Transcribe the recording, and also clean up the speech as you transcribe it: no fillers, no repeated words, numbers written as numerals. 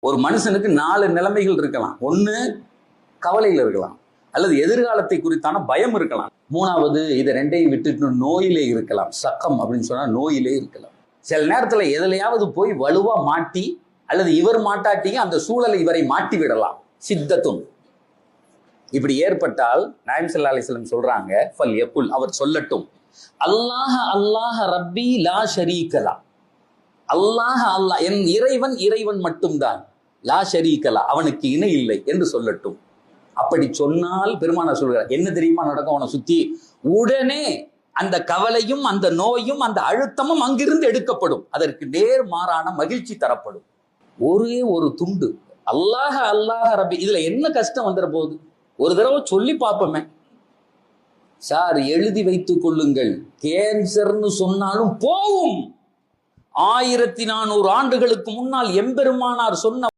ஒரு மனுஷனுக்கு 4 நிலைமைகள் இருக்கலாம். ஒண்ணு கவலையில இருக்கலாம், அல்லது எதிர்காலத்தை குறித்தான பயம் இருக்கலாம். 3வது இதை 2ஐயும் விட்டுட்டு நோயிலே இருக்கலாம். சக்கம் அப்படின்னு சொன்னா நோயிலே இருக்கலாம். சில நேரத்துல எதுலையாவது போய் வலுவா மாட்டி, அல்லது இவர் மாட்டாட்டியும் அந்த சூழலை இவரை மாட்டி விடலாம். சித்தத்தும் இப்படி ஏற்பட்டால் நாயகம் ஸல்லல்லாஹு அலைஹி வஸல்லம் சொல்றாங்க, ஃபல் யகுல், அவர் சொல்லட்டும், அல்லாஹ் அல்லாஹ் ரப்பி லா ஷரீக லா, அல்லாஹ் அல்லாஹ் என் இறைவன் இறைவன் மட்டும்தான், லா ஷரீக லா அவனுக்கு இணை இல்லை என்று சொல்லட்டும். அப்படி சொன்னால் பெருமானார் சொல்கிறார், என்ன தெரியுமா நடக்கும் அவனை சுத்தி? உடனே அந்த கவலையும் அந்த நோயும் அந்த அழுத்தமும் அங்கிருந்து எடுக்கப்படும். அதற்கு நேர்மாறான மகிழ்ச்சி தரப்படும். ஒரே ஒரு துண்டு அல்லாஹ் அல்லாஹ் ரப்பி, இதுல என்ன கஷ்டம் வந்துட போகுது? ஒரு தடவை சொல்லி பார்ப்போமே. சார் எழுதி வைத்துக் கொள்ளுங்கள், கேன்சர்னு சொன்னாலும் போகும். 1400 ஆண்டுகளுக்கு முன்னால் எம்பெருமானார் சொன்ன